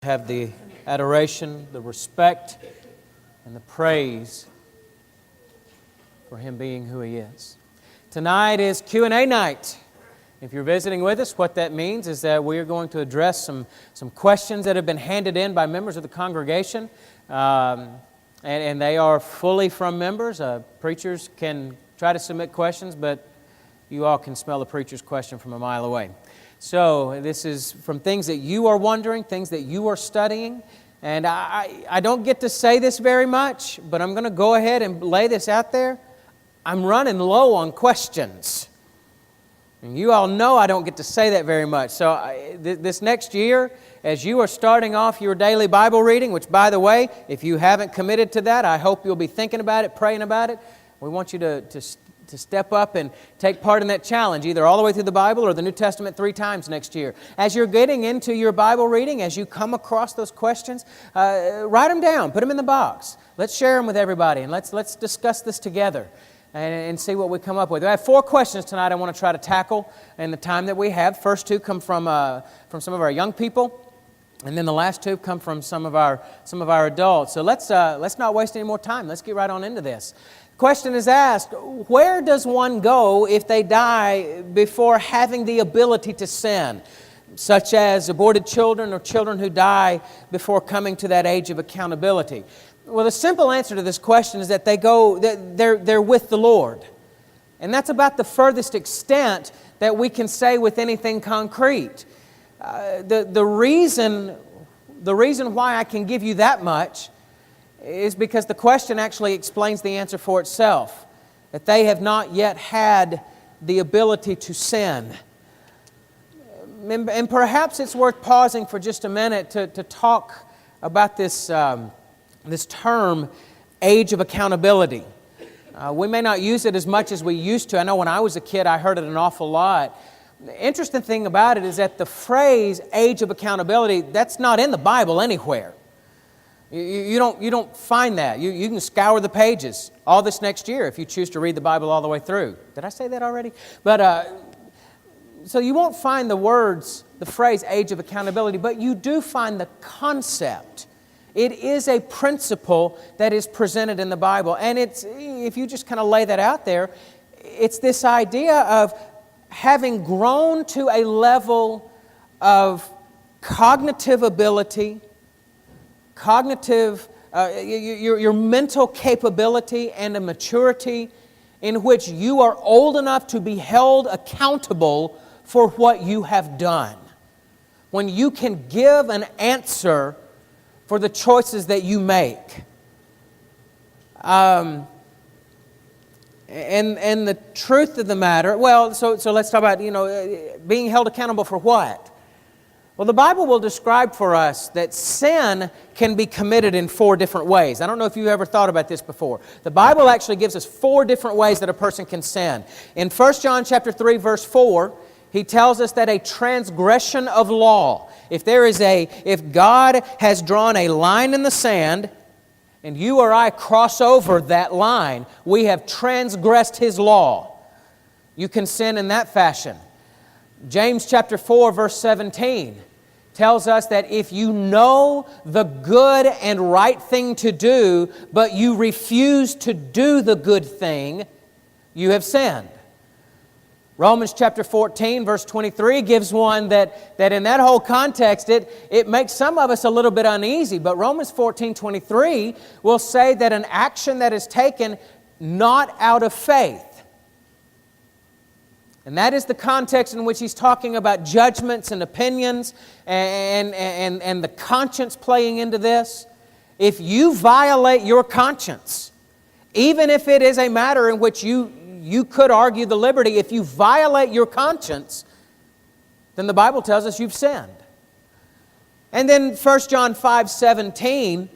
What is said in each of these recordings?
Have the adoration, the respect, and the praise for Him being who He is. Tonight is Q&A night. If you're visiting with us, what that means is that we are going to address some questions that have been handed in by members of the congregation. And they are fully from members. Preachers can try to submit questions, but you all can smell the preacher's question from a mile away. So this is from things that you are wondering, things that you are studying. And I don't get to say this very much, but I'm going to go ahead and lay this out there. I'm running low on questions. And you all know I don't get to say that very much. So this next year, as you are starting off your daily Bible reading, which, by the way, if you haven't committed to that, I hope you'll be thinking about it, praying about it. We want you to step up and take part in that challenge, either all the way through the Bible or the New Testament 3 times next year. As you're getting into your Bible reading, as you come across those questions, write them down, put them in the box. Let's share them with everybody, and let's discuss this together and see what we come up with. I have 4 questions tonight I want to try to tackle in the time that we have. First 2 come from some of our young people, and then the last 2 come from some of our adults. So let's not waste any more time. Let's get right on into this. Question is asked, where does one go if they die before having the ability to sin, such as aborted children or children who die before coming to that age of accountability? Well, the simple answer to this question is that they're with the Lord. And that's about the furthest extent that we can say with anything concrete. The reason why I can give you that much is because the question actually explains the answer for itself, that they have not yet had the ability to sin. And perhaps it's worth pausing for just a minute to talk about this term, age of accountability. We may not use it as much as we used to. I know when I was a kid, I heard it an awful lot. The interesting thing about it is that the phrase age of accountability, that's not in the Bible anywhere. You don't find that. You can scour the pages all this next year if you choose to read the Bible all the way through. Did I say that already? But so you won't find the phrase age of accountability, but you do find the concept. It is a principle that is presented in the Bible. And if you just kind of lay that out there, it's this idea of having grown to a level of cognitive ability, your mental capability and a maturity in which you are old enough to be held accountable for what you have done. When you can give an answer for the choices that you make. And the truth of the matter, well, so let's talk about, being held accountable for what? Well, the Bible will describe for us that sin can be committed in 4 different ways. I don't know if you've ever thought about this before. The Bible actually gives us 4 different ways that a person can sin. In 1 John chapter 3, verse 4, he tells us that a transgression of law, if God has drawn a line in the sand, and you or I cross over that line, we have transgressed His law. You can sin in that fashion. James chapter 4, verse 17 tells us that if you know the good and right thing to do, but you refuse to do the good thing, you have sinned. Romans chapter 14, verse 23 gives one that in that whole context, it makes some of us a little bit uneasy. But Romans 14:23 will say that an action that is taken not out of faith. And that is the context in which he's talking about judgments and opinions and the conscience playing into this. If you violate your conscience, even if it is a matter in which you could argue the liberty, if you violate your conscience, then the Bible tells us you've sinned. And then 1 John 5:17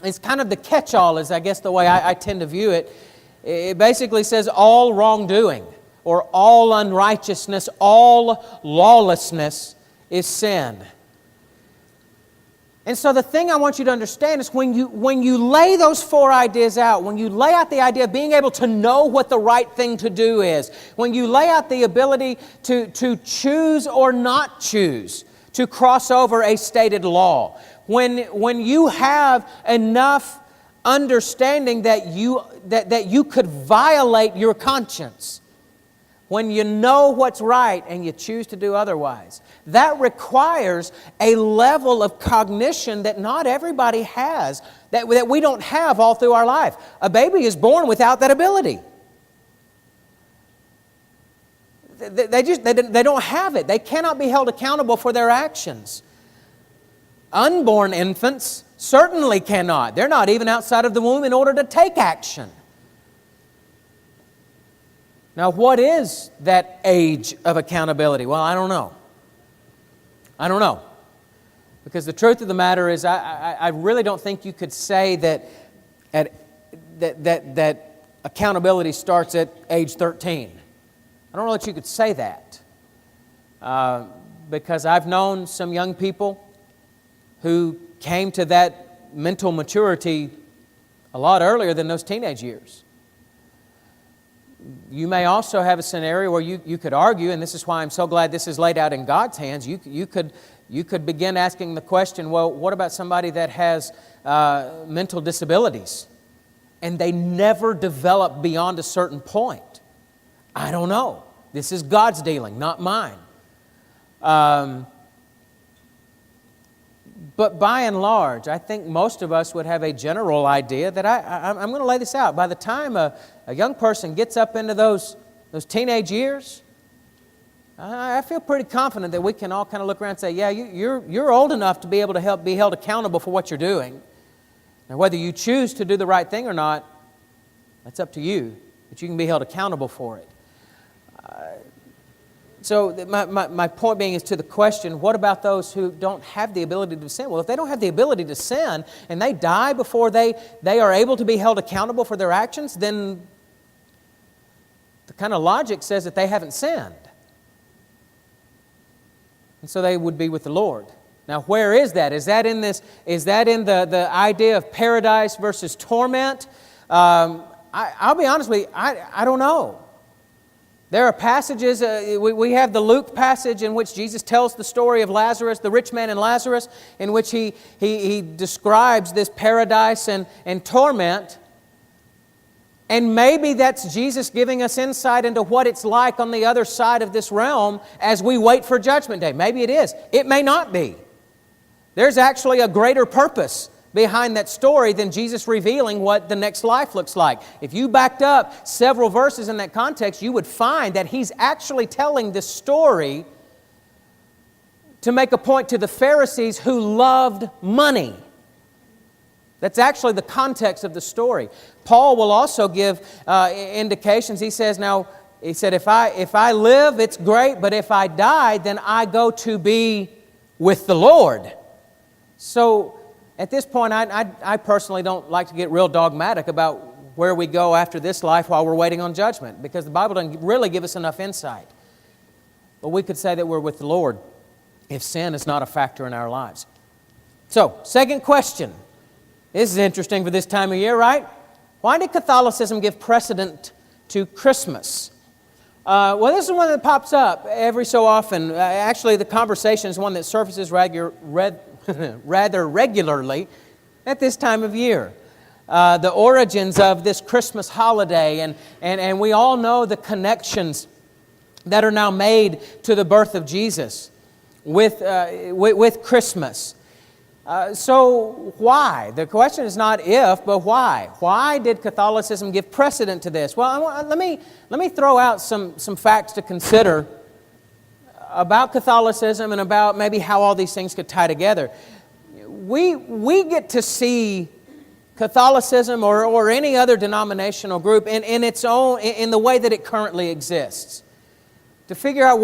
is kind of the catch-all, is I guess the way I tend to view it. It basically says all wrongdoing, or all unrighteousness, all lawlessness is sin. And so the thing I want you to understand is when you lay those 4 ideas out, when you lay out the idea of being able to know what the right thing to do is, when you lay out the ability to choose or not choose, to cross over a stated law. When you have enough understanding that you could violate your conscience, when you know what's right and you choose to do otherwise, that requires a level of cognition that not everybody has, that we don't have all through our life. A baby is born without that ability. They don't have it. They cannot be held accountable for their actions. Unborn infants certainly cannot. They're not even outside of the womb in order to take action. Now, what is that age of accountability? Well, I don't know. Because the truth of the matter is, I really don't think you could say that accountability starts at age 13. I don't know that you could say that. Because I've known some young people who came to that mental maturity a lot earlier than those teenage years. You may also have a scenario where you could argue, and this is why I'm so glad this is laid out in God's hands, you could begin asking the question, well, what about somebody that has mental disabilities and they never develop beyond a certain point? I don't know. This is God's dealing, not mine. But by and large, I think most of us would have a general idea that I'm going to lay this out. By the time a young person gets up into those teenage years, I feel pretty confident that we can all kind of look around and say, yeah, you're old enough to be able to be held accountable for what you're doing. Now, whether you choose to do the right thing or not, that's up to you, but you can be held accountable for it. So my point being is to the question, what about those who don't have the ability to sin? Well, if they don't have the ability to sin and they die before they are able to be held accountable for their actions, then the kind of logic says that they haven't sinned. And so they would be with the Lord. Now, where is that? Is that in the idea of paradise versus torment? I'll be honest with you, I don't know. There are passages, we have the Luke passage in which Jesus tells the story of Lazarus, the rich man and Lazarus, in which he describes this paradise and torment. And maybe that's Jesus giving us insight into what it's like on the other side of this realm as we wait for Judgment Day. Maybe it is. It may not be. There's actually a greater purpose behind that story than Jesus revealing what the next life looks like. If you backed up several verses in that context, you would find that He's actually telling this story to make a point to the Pharisees who loved money. That's actually the context of the story. Paul will also give indications. He said, if I live, it's great, but if I die, then I go to be with the Lord. So, at this point, I personally don't like to get real dogmatic about where we go after this life while we're waiting on judgment, because the Bible doesn't really give us enough insight. But we could say that we're with the Lord if sin is not a factor in our lives. So, second question. This is interesting for this time of year, right? Why did Catholicism give precedent to Christmas? Well, this is one that pops up every so often. Actually, the conversation is one that surfaces rather regularly at this time of year. The origins of this Christmas holiday, and we all know the connections that are now made to the birth of Jesus with Christmas. So why? The question is not if, but why. Why did Catholicism give precedent to this? Well, let me throw out some facts to consider about Catholicism and about maybe how all these things could tie together. We get to see Catholicism or any other denominational group in its own, in the way that it currently exists. To figure out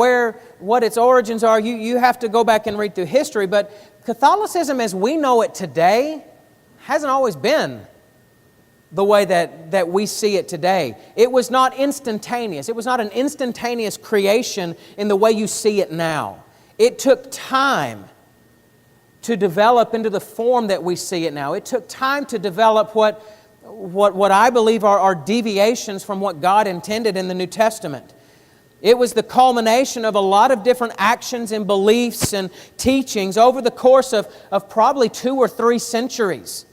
what its origins are, you have to go back and read through history, but Catholicism as we know it today hasn't always been the way that we see it today. It was not instantaneous. It was not an instantaneous creation in the way you see it now. It took time to develop into the form that we see it now. It took time to develop what I believe are deviations from what God intended in the New Testament. It was the culmination of a lot of different actions and beliefs and teachings over the course of probably 2 or 3 centuries.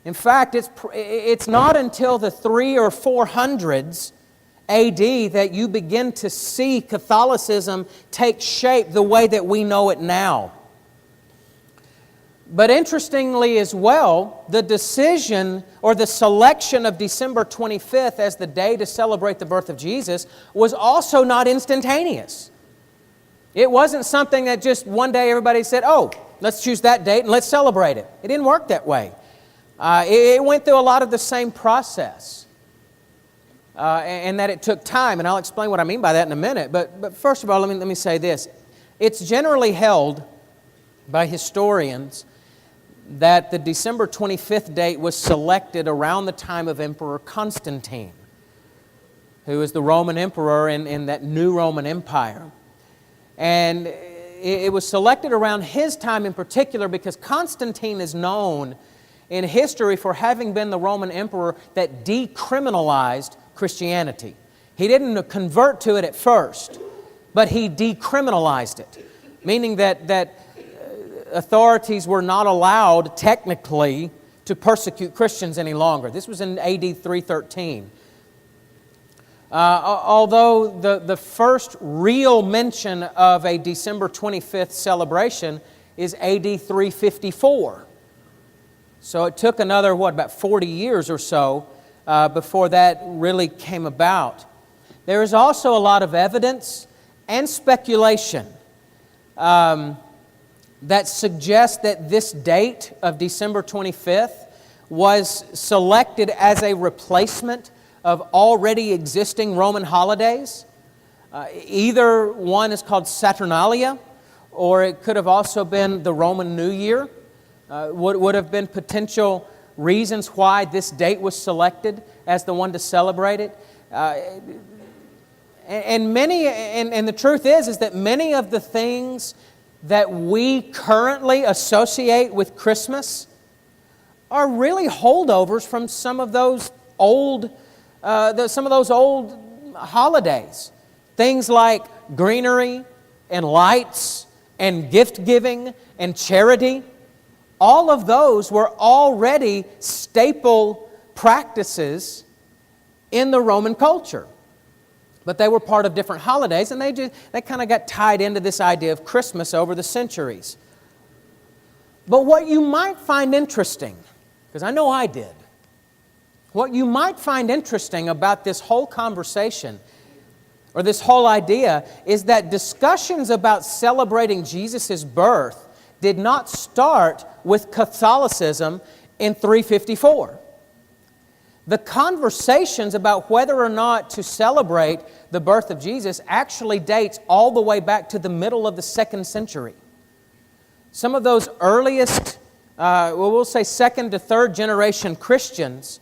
In fact, it's not until the 300s or 400s AD that you begin to see Catholicism take shape the way that we know it now. But interestingly as well, the decision or the selection of December 25th as the day to celebrate the birth of Jesus was also not instantaneous. It wasn't something that just one day everybody said, oh, let's choose that date and let's celebrate it. It didn't work that way. It went through a lot of the same process. And that it took time, and I'll explain what I mean by that in a minute. But first of all, let me say this. It's generally held by historians that the December 25th date was selected around the time of Emperor Constantine, who is the Roman emperor in that new Roman Empire. And it was selected around his time in particular because Constantine is known in history for having been the Roman emperor that decriminalized Christianity. He didn't convert to it at first, but he decriminalized it, meaning that authorities were not allowed technically to persecute Christians any longer. This was in AD 313. Although the first real mention of a December 25th celebration is AD 354. So it took another, about 40 years or so before that really came about. There is also a lot of evidence and speculation that suggests that this date of December 25th was selected as a replacement of already existing Roman holidays. Either one is called Saturnalia, or it could have also been the Roman New Year. Would have been potential reasons why this date was selected as the one to celebrate it. And the truth is that many of the things that we currently associate with Christmas are really holdovers from some of those old holidays. Things like greenery and lights and gift giving and charity. All of those were already staple practices in the Roman culture. But they were part of different holidays, and they kind of got tied into this idea of Christmas over the centuries. But what you might find interesting, because I know I did, what you might find interesting about this whole conversation, or this whole idea, is that discussions about celebrating Jesus' birth did not start with Catholicism in 354. The conversations about whether or not to celebrate the birth of Jesus actually dates all the way back to the middle of the 2nd century. Some of those earliest, we'll say 2nd to 3rd generation Christians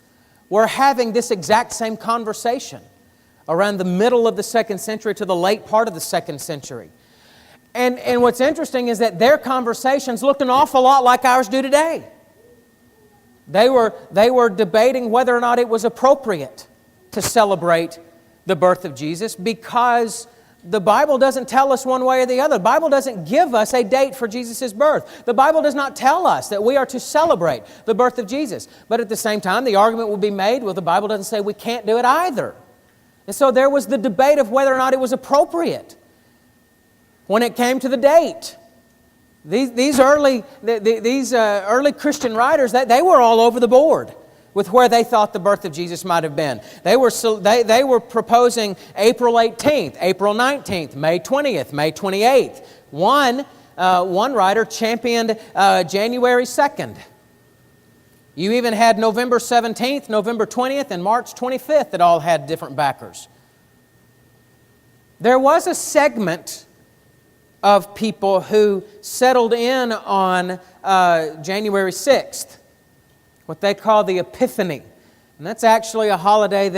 were having this exact same conversation around the middle of the 2nd century to the late part of the 2nd century. And what's interesting is that their conversations looked an awful lot like ours do today. They were debating whether or not it was appropriate to celebrate the birth of Jesus because the Bible doesn't tell us one way or the other. The Bible doesn't give us a date for Jesus' birth. The Bible does not tell us that we are to celebrate the birth of Jesus. But at the same time, the argument will be made, well, the Bible doesn't say we can't do it either. And so there was the debate of whether or not it was appropriate when it came to the date. These early Christian writers, they were all over the board with where they thought the birth of Jesus might have been. They were proposing April 18th, April 19th, May 20th, May 28th. One writer championed January 2nd. You even had November 17th, November 20th, and March 25th that all had different backers. There was a segment of people who settled in on January 6th, what they call the Epiphany. And that's actually a holiday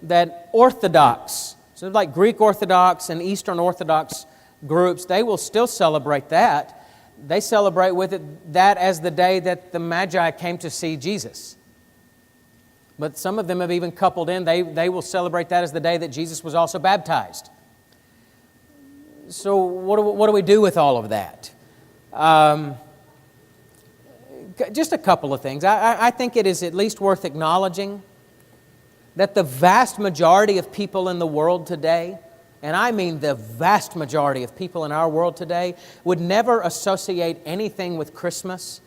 that Orthodox, so like Greek Orthodox and Eastern Orthodox groups, they will still celebrate that. They celebrate with it that as the day that the Magi came to see Jesus. But some of them have even coupled in, they will celebrate that as the day that Jesus was also baptized. So what do we do with all of that? Just a couple of things. I think it is at least worth acknowledging that the vast majority of people in the world today, and I mean the vast majority of people in our world today, would never associate anything with Christmas,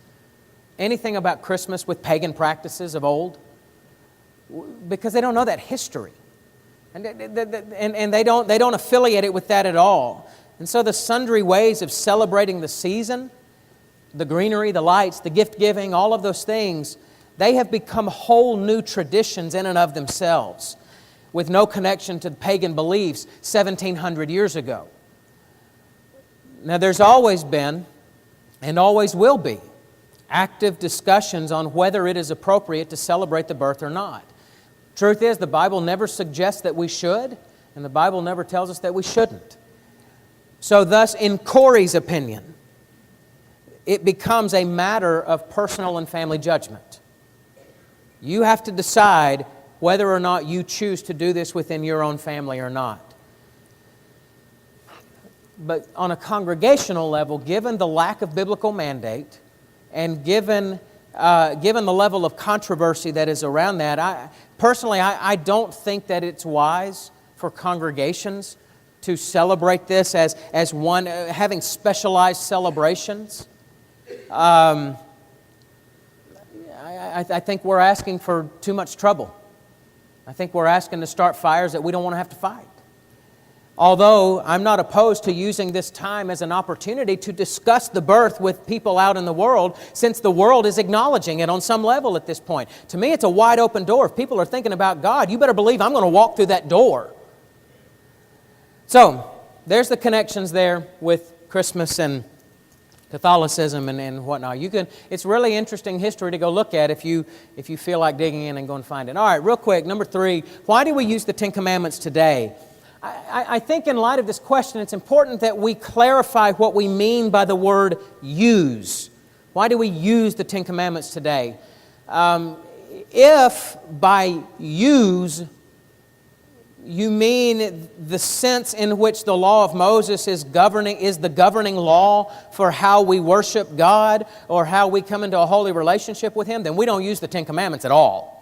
anything about Christmas with pagan practices of old, because they don't know that history. And they don't affiliate it with that at all. And so the sundry ways of celebrating the season, the greenery, the lights, the gift-giving, all of those things, they have become whole new traditions in and of themselves with no connection to pagan beliefs 1,700 years ago. Now, there's always been and always will be active discussions on whether it is appropriate to celebrate the birth or not. Truth is, the Bible never suggests that we should, and the Bible never tells us that we shouldn't. So thus, in Cory's opinion, it becomes a matter of personal and family judgment. You have to decide whether or not you choose to do this within your own family or not. But on a congregational level, given the lack of biblical mandate and given the level of controversy that is around that, I don't think that it's wise for congregations to celebrate this as one, having specialized celebrations. I think we're asking for too much trouble. I think we're asking to start fires that we don't want to have to fight. Although I'm not opposed to using this time as an opportunity to discuss the birth with people out in the world, since the world is acknowledging it on some level at this point. To me, it's a wide open door. If people are thinking about God, you better believe I'm going to walk through that door. So, there's the connections there with Christmas and Catholicism and whatnot. It's really interesting history to go look at if you feel like digging in and go and find it. All right, real quick, number 3, why do we use the Ten Commandments today? I think in light of this question, it's important that we clarify what we mean by the word use. Why do we use the Ten Commandments today? If by use you mean the sense in which the law of Moses is the governing law for how we worship God or how we come into a holy relationship with Him, then we don't use the Ten Commandments at all.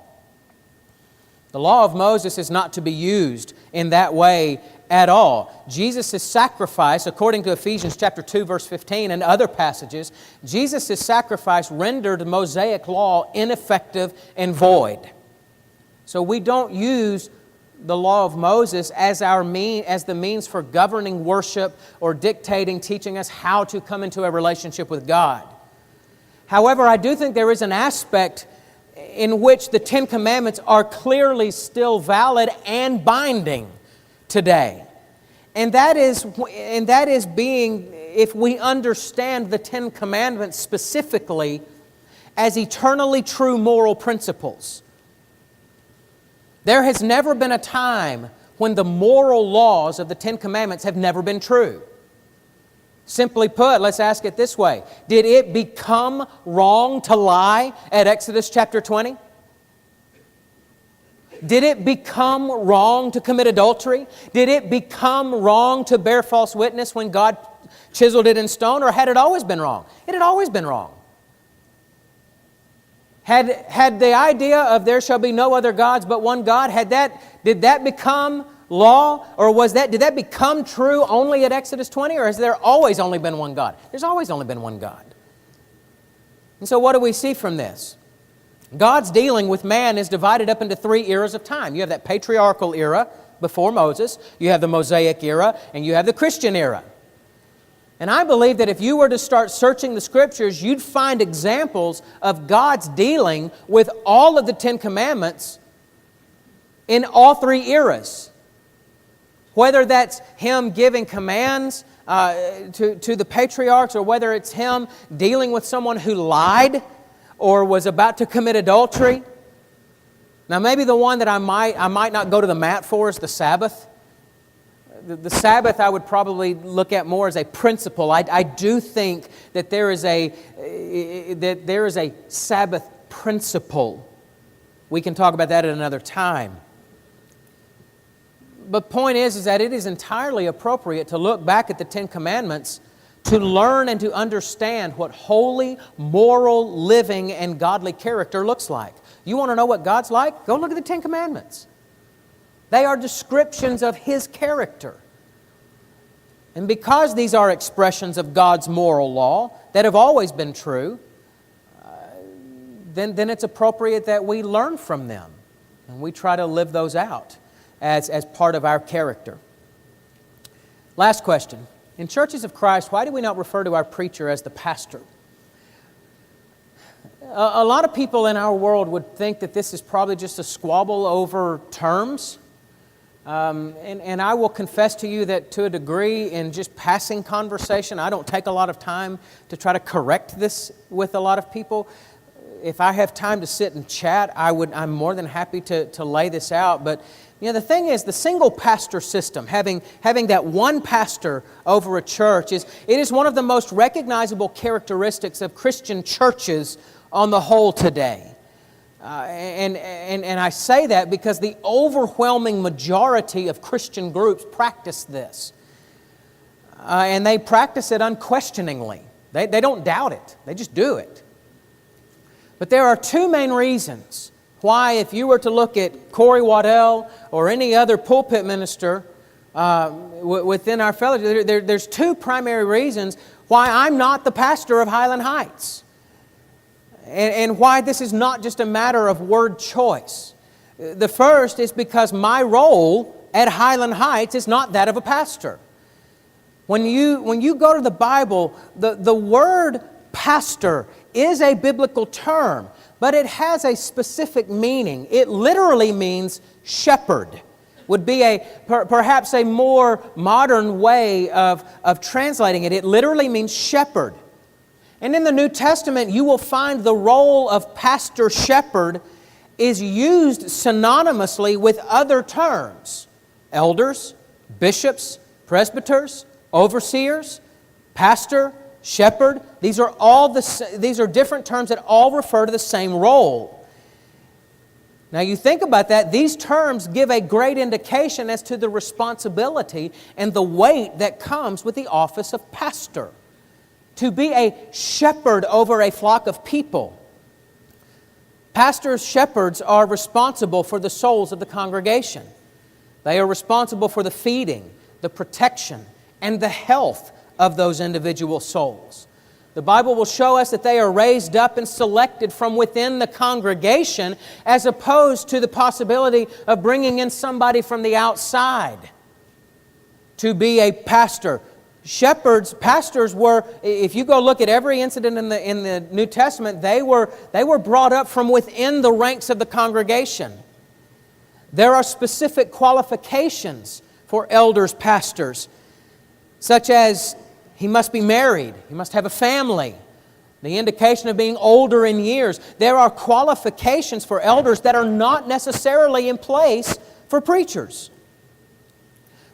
The law of Moses is not to be used in that way at all. Jesus' sacrifice, according to Ephesians chapter 2, verse 15 and other passages, Jesus' sacrifice rendered Mosaic law ineffective and void. So we don't use the law of Moses as the means for governing worship or dictating, teaching us how to come into a relationship with God. However, I do think there is an aspect in which the Ten Commandments are clearly still valid and binding today. And that is being, if we understand the Ten Commandments specifically as eternally true moral principles. There has never been a time when the moral laws of the Ten Commandments have never been true. Simply put, let's ask it this way. Did it become wrong to lie at Exodus chapter 20? Did it become wrong to commit adultery? Did it become wrong to bear false witness when God chiseled it in stone? Or had it always been wrong? It had always been wrong. Had the idea of there shall be no other gods but one God, did that become law? Or did that become true only at Exodus 20? Or has there always only been one God? There's always only been one God. And so what do we see from this? God's dealing with man is divided up into 3 eras of time. You have that patriarchal era before Moses, you have the Mosaic era, and you have the Christian era. And I believe that if you were to start searching the Scriptures, you'd find examples of God's dealing with all of the Ten Commandments in all 3 eras. Whether that's Him giving commands to the patriarchs, or whether it's Him dealing with someone who lied or was about to commit adultery. Now maybe the one that I might not go to the mat for is the Sabbath. The Sabbath I would probably look at more as a principle. I do think that there is a Sabbath principle. We can talk about that at another time. But point is that it is entirely appropriate to look back at the Ten Commandments to learn and to understand what holy, moral, living, and godly character looks like. You want to know what God's like? Go look at the Ten Commandments. They are descriptions of His character. And because these are expressions of God's moral law that have always been true, then it's appropriate that we learn from them and we try to live those out as part of our character. Last question. In churches of Christ, why do we not refer to our preacher as the pastor? A lot of people in our world would think that this is probably just a squabble over terms. And I will confess to you that to a degree in just passing conversation, I don't take a lot of time to try to correct this with a lot of people. If I have time to sit and chat, I'm more than happy to lay this out. But the thing is, the single pastor system, having that one pastor over a church, it is one of the most recognizable characteristics of Christian churches on the whole today. And I say that because the overwhelming majority of Christian groups practice this. And they practice it unquestioningly. They don't doubt it. They just do it. But there are two main reasons why, if you were to look at Cory Waddell or any other pulpit minister within our fellowship, there's two primary reasons why I'm not the pastor of Highland Heights. And why this is not just a matter of word choice. The first is because my role at Highland Heights is not that of a pastor. When you go to the Bible, the word pastor is a biblical term, but it has a specific meaning. It literally means shepherd. Would be perhaps a more modern way of translating it. It literally means shepherd. And in the New Testament, you will find the role of pastor-shepherd is used synonymously with other terms. Elders, bishops, presbyters, overseers, pastor, shepherd. These are different terms that all refer to the same role. Now you think about that, these terms give a great indication as to the responsibility and the weight that comes with the office of pastor. To be a shepherd over a flock of people. Pastors, shepherds are responsible for the souls of the congregation. They are responsible for the feeding, the protection, and the health of those individual souls. The Bible will show us that they are raised up and selected from within the congregation as opposed to the possibility of bringing in somebody from the outside to be a pastor. Pastors were, if you go look at every incident in the New Testament, they were brought up from within the ranks of the congregation. There are specific qualifications for elders, pastors, such as he must be married, he must have a family, the indication of being older in years. There are qualifications for elders that are not necessarily in place for preachers.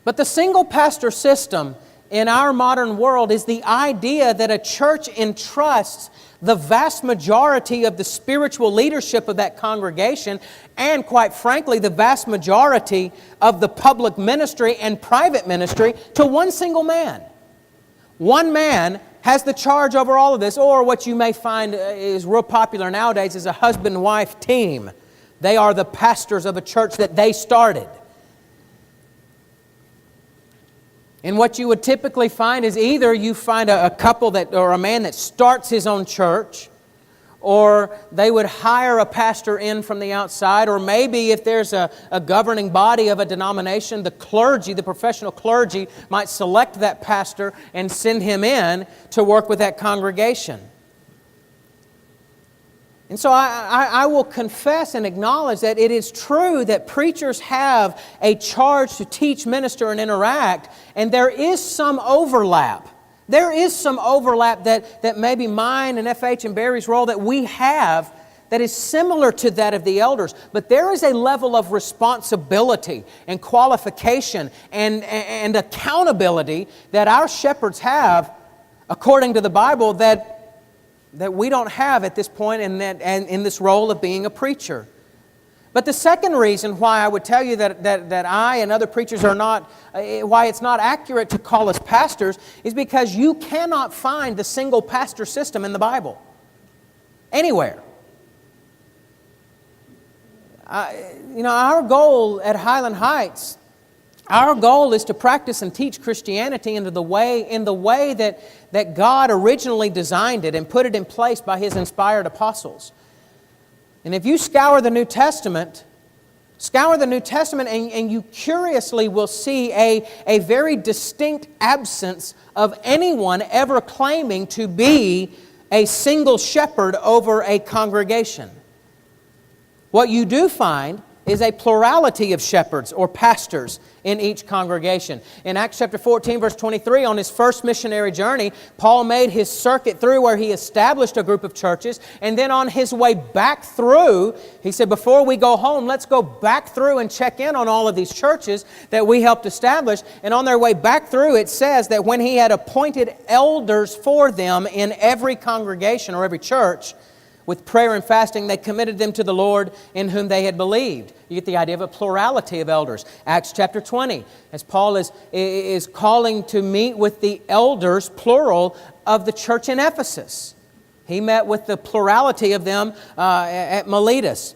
But the single pastor system in our modern world is the idea that a church entrusts the vast majority of the spiritual leadership of that congregation and, quite frankly, the vast majority of the public ministry and private ministry to one single man. One man has the charge over all of this, or what you may find is real popular nowadays is a husband-wife team. They are the pastors of a church that they started. And what you would typically find is either you find a couple or a man that starts his own church, or they would hire a pastor in from the outside, or maybe if there's a governing body of a denomination, the clergy, the professional clergy, might select that pastor and send him in to work with that congregation. And so I will confess and acknowledge that it is true that preachers have a charge to teach, minister, and interact, and there is some overlap. There is some overlap that maybe mine and F.H. and Barry's role that we have that is similar to that of the elders. But there is a level of responsibility and qualification and accountability that our shepherds have, according to the Bible, that we don't have at this point in this role of being a preacher. But the second reason why I would tell you that I and other preachers are not, why it's not accurate to call us pastors, is because you cannot find the single pastor system in the Bible. Anywhere. Our goal at Highland Heights, our goal is to practice and teach Christianity in the way that God originally designed it and put it in place by His inspired apostles. And if you scour the New Testament and you curiously will see a very distinct absence of anyone ever claiming to be a single shepherd over a congregation. What you do find is a plurality of shepherds or pastors in each congregation. In Acts chapter 14, verse 23, on his first missionary journey, Paul made his circuit through where he established a group of churches, and then on his way back through, he said, before we go home, let's go back through and check in on all of these churches that we helped establish. And on their way back through, it says that when he had appointed elders for them in every congregation or every church, with prayer and fasting, they committed them to the Lord in whom they had believed. You get the idea of a plurality of elders. Acts chapter 20, as Paul is calling to meet with the elders, plural, of the church in Ephesus. He met with the plurality of them at Miletus.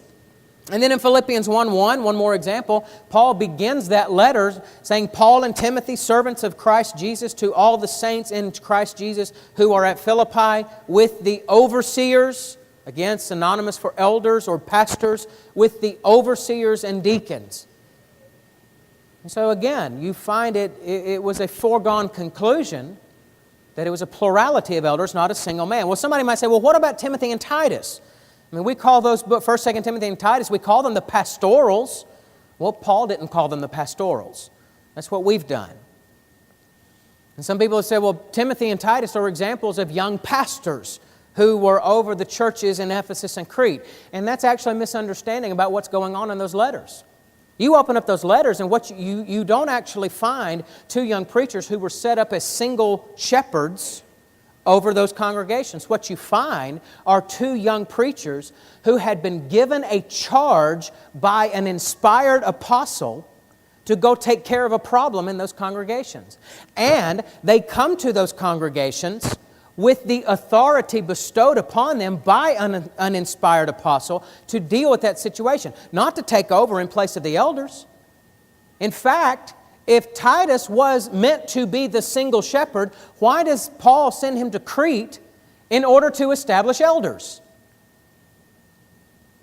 And then in Philippians 1:1, one more example, Paul begins that letter saying, Paul and Timothy, servants of Christ Jesus, to all the saints in Christ Jesus who are at Philippi, with the overseers. Again, synonymous for elders or pastors, with the overseers and deacons. And so again, you find it was a foregone conclusion that it was a plurality of elders, not a single man. Well, somebody might say, well, what about Timothy and Titus? I mean, we call those, 1st, 2nd Timothy and Titus, we call them the pastorals. Well, Paul didn't call them the pastorals. That's what we've done. And some people have said, well, Timothy and Titus are examples of young pastors who were over the churches in Ephesus and Crete. And that's actually a misunderstanding about what's going on in those letters. You open up those letters and what you don't actually find two young preachers who were set up as single shepherds over those congregations. What you find are two young preachers who had been given a charge by an inspired apostle to go take care of a problem in those congregations. And they come to those congregations with the authority bestowed upon them by an inspired apostle to deal with that situation, not to take over in place of the elders. In fact, if Titus was meant to be the single shepherd, why does Paul send him to Crete in order to establish elders?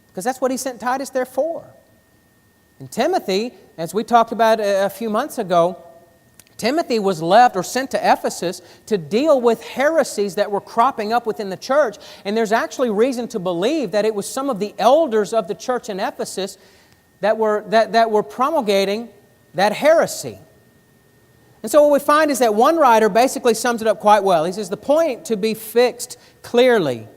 Because that's what he sent Titus there for. And Timothy, as we talked about a few months ago, Timothy was left or sent to Ephesus to deal with heresies that were cropping up within the church. And there's actually reason to believe that it was some of the elders of the church in Ephesus that were promulgating that heresy. And so what we find is that one writer basically sums it up quite well. He says, the point to be fixed clearly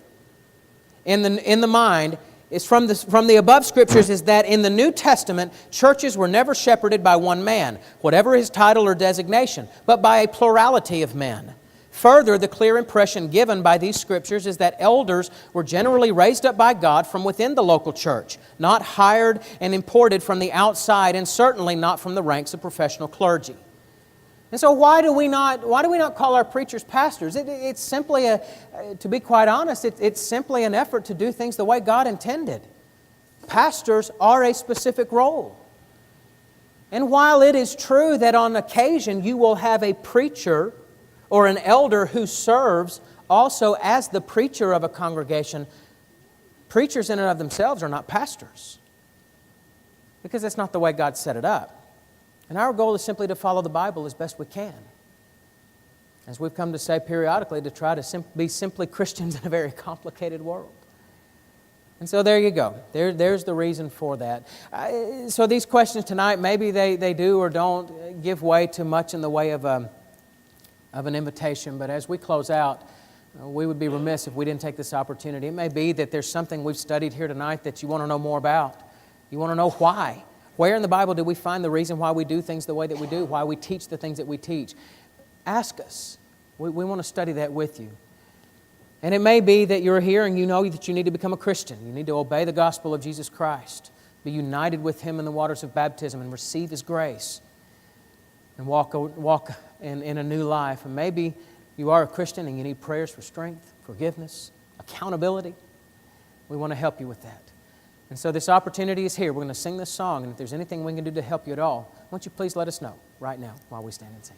in the mind is from the above scriptures is that in the New Testament, churches were never shepherded by one man, whatever his title or designation, but by a plurality of men. Further, the clear impression given by these scriptures is that elders were generally raised up by God from within the local church, not hired and imported from the outside, and certainly not from the ranks of professional clergy. And so why do we not call our preachers pastors? It's simply to be quite honest, it's simply an effort to do things the way God intended. Pastors are a specific role. And while it is true that on occasion you will have a preacher or an elder who serves also as the preacher of a congregation, preachers in and of themselves are not pastors. Because that's not the way God set it up. And our goal is simply to follow the Bible as best we can. As we've come to say periodically, to try to be simply Christians in a very complicated world. And so there you go. There's the reason for that. So these questions tonight, maybe they do or don't give way to much in the way of an invitation. But as we close out, we would be remiss if we didn't take this opportunity. It may be that there's something we've studied here tonight that you want to know more about. You want to know why. Where in the Bible do we find the reason why we do things the way that we do, why we teach the things that we teach? Ask us. We want to study that with you. And it may be that you're here and you know that you need to become a Christian. You need to obey the gospel of Jesus Christ. be united with Him in the waters of baptism and receive His grace and walk in a new life. And maybe you are a Christian and you need prayers for strength, forgiveness, accountability. We want to help you with that. And so this opportunity is here. We're going to sing this song, and if there's anything we can do to help you at all, why don't you please let us know right now while we stand and sing.